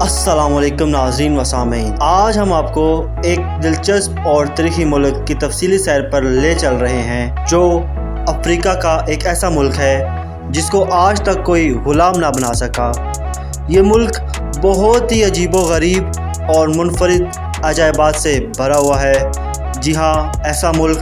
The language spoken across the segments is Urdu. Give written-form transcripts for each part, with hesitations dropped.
السلام علیکم ناظرین و سامعین، آج ہم آپ کو ایک دلچسپ اور تاریخی ملک کی تفصیلی سیر پر لے چل رہے ہیں جو افریقہ کا ایک ایسا ملک ہے جس کو آج تک کوئی غلام نہ بنا سکا۔ یہ ملک بہت ہی عجیب و غریب اور منفرد عجائبات سے بھرا ہوا ہے۔ جی ہاں، ایسا ملک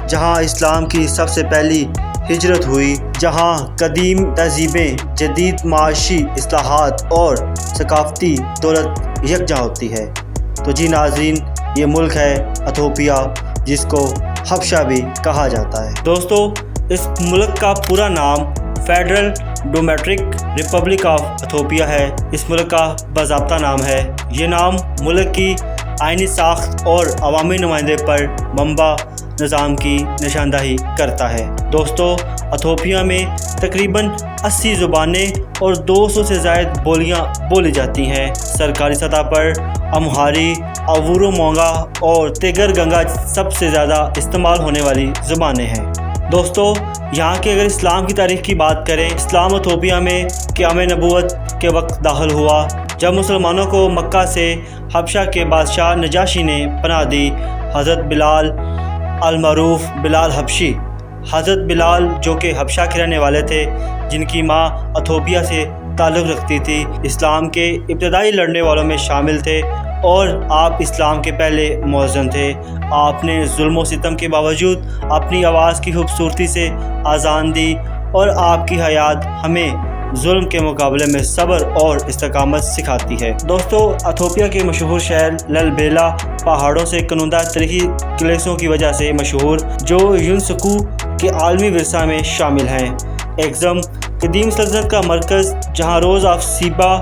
جہاں اسلام کی سب سے پہلی ہجرت ہوئی، جہاں قدیم تہذیبیں، جدید معاشی اصلاحات اور ثقافتی دولت یکجا ہوتی ہے۔ تو جی ناظرین، یہ ملک ہے ایتھوپیا، جس کو حبشہ بھی کہا جاتا ہے۔ دوستو، اس ملک کا پورا نام federal democratic republic of Ethiopia ہے۔ اس ملک کا باضابطہ نام ہے۔ یہ نام ملک کی آئینی ساخت اور عوامی نمائندے پر مبنی نظام کی نشاندہی کرتا ہے۔ دوستو، ایتھوپیا میں تقریباً 80 زبانیں اور 200 سے زائد بولیاں بولی جاتی ہیں۔ سرکاری سطح پر امہاری، اوورو مونگا اور تیگر گنگا سب سے زیادہ استعمال ہونے والی زبانیں ہیں۔ دوستو، یہاں کے اگر اسلام کی تاریخ کی بات کریں، اسلام ایتھوپیا میں قیام نبوت کے وقت داخل ہوا، جب مسلمانوں کو مکہ سے حبشہ کے بادشاہ نجاشی نے پناہ دی۔ حضرت بلال المعروف بلال حبشی، حضرت بلال جو کہ حبشہ کے رہنے والے تھے، جن کی ماں ایتھوپیا سے تعلق رکھتی تھی، اسلام کے ابتدائی لڑنے والوں میں شامل تھے اور آپ اسلام کے پہلے مؤذن تھے۔ آپ نے ظلم و ستم کے باوجود اپنی آواز کی خوبصورتی سے اذان دی اور آپ کی حیات ہمیں ظلم کے مقابلے میں صبر اور استقامت سکھاتی ہے۔ دوستو، ایتھوپیا کے مشہور شہر لالبیلا پہاڑوں سے کنندہ تاریخی قلعوں کی وجہ سے مشہور، جو یونیسکو کے عالمی ورثہ میں شامل ہیں۔ ایکزم قدیم سلطنت کا مرکز، جہاں روز آف سیبا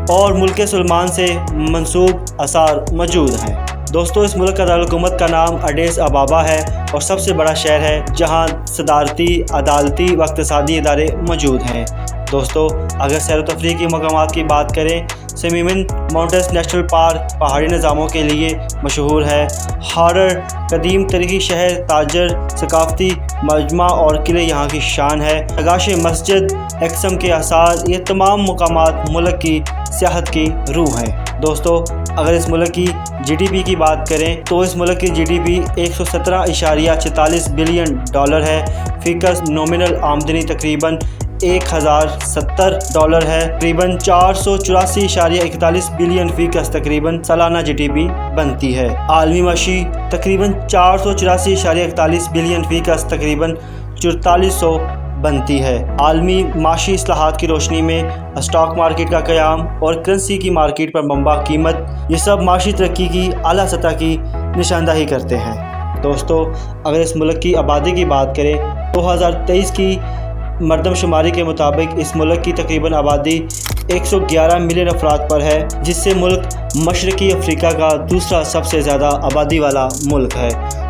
اور ملک سلمان سے منسوب آثار موجود ہیں۔ دوستو، اس ملک کا دارالحکومت کا نام ایڈیس ابابا ہے اور سب سے بڑا شہر ہے جہاں صدارتی، عدالتی و اقتصادی ادارے موجود ہیں۔ دوستو، اگر سیر و تفریح کے مقامات کی بات کریں، سمیمن ماؤنٹنز نیشنل پارک پہاڑی نظاموں کے لیے مشہور ہے۔ ہارر قدیم تاریخی شہر، تاجر، ثقافتی مجمع اور قلعے یہاں کی شان ہے۔ نگاش مسجد، ایکسم کے آثار، یہ تمام مقامات ملک کی سیاحت کی روح ہیں۔ دوستو، اگر اس ملک کی جی ڈی پی کی بات کریں تو اس ملک کی G D P 117.46 billion dollar ہے۔ فی کس نومینل آمدنی تقریباً $1070 ہے۔ تقریباً 484.41 بلین فی کس تقریباً سالانہ جی ڈی پی بنتی ہے۔ عالمی معاشی تقریباً 484.41 بلین فی کس تقریباً 4400 بنتی ہے۔ عالمی معاشی اصلاحات کی روشنی میں اسٹاک مارکیٹ کا قیام اور کرنسی کی مارکیٹ پر مبنی قیمت، یہ سب معاشی ترقی کی اعلیٰ سطح کی نشاندہی کرتے ہیں۔ دوستو، اگر اس ملک کی آبادی کی بات کریں 2023 کی مردم شماری کے مطابق اس ملک کی تقریباً آبادی 111 ملین افراد پر ہے، جس سے ملک مشرقی افریقہ کا دوسرا سب سے زیادہ آبادی والا ملک ہے۔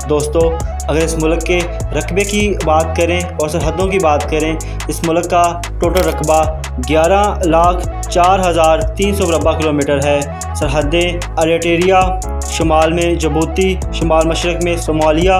دوستو، اگر اس ملک کے رقبے کی بات کریں اور سرحدوں کی بات کریں، اس ملک کا ٹوٹل رقبہ 11,04,300 مربع کلومیٹر ہے۔ سرحدیں اریٹریا، شمال میں جبوتی، شمال مشرق میں صومالیہ،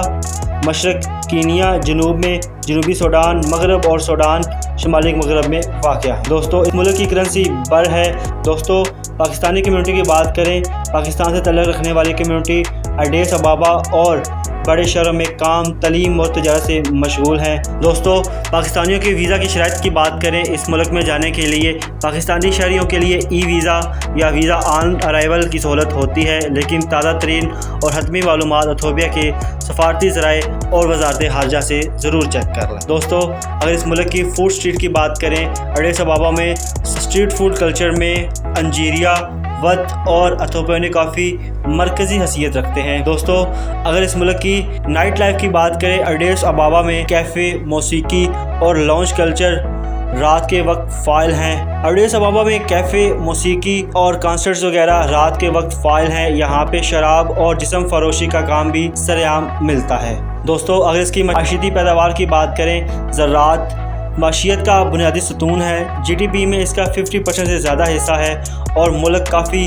مشرق کینیا، جنوب میں جنوبی سوڈان، مغرب اور سوڈان شمالی مغرب میں واقع ہے۔ دوستو، اس ملک کی کرنسی بر ہے۔ دوستو، پاکستانی کمیونٹی کی بات کریں، پاکستان سے تعلق رکھنے والی کمیونٹی ایڈیس ابابا اور بڑے شہروں میں کام، تعلیم اور تجارت سے مشغول ہیں۔ دوستو، پاکستانیوں کے ویزا کی شرائط کی بات کریں، اس ملک میں جانے کے لیے پاکستانی شہریوں کے لیے ای ویزا یا ویزا آن ارائیول کی سہولت ہوتی ہے، لیکن تازہ ترین اور حتمی معلومات ایتھوپیا کے سفارتی ذرائع اور وزارت خارجہ سے ضرور چیک کر لیں۔ دوستو، اگر اس ملک کی فوڈ اسٹریٹ کی بات کریں، ایڈیس ابابا میں اسٹریٹ فوڈ کلچر میں انجیریا، وت اور ایتھوپیانی کافی مرکزی حیثیت رکھتے ہیں۔ دوستو، اگر اس ملک کی نائٹ لائف کی بات کریں، ایڈیس ابابا میں کیفے، موسیقی اور لاؤنج کلچر رات کے وقت فعال ہیں۔ ایڈیس ابابا میں کیفے، موسیقی اور کنسرٹس وغیرہ رات کے وقت فعال ہیں۔ یہاں پہ شراب اور جسم فروشی کا کام بھی سرعام ملتا ہے۔ دوستو، اگر اس کی معاشیتی پیداوار کی بات کریں، زراعت معیشت کا بنیادی ستون ہے۔ جی ڈی پی میں اس کا 50% سے زیادہ حصہ ہے اور ملک کافی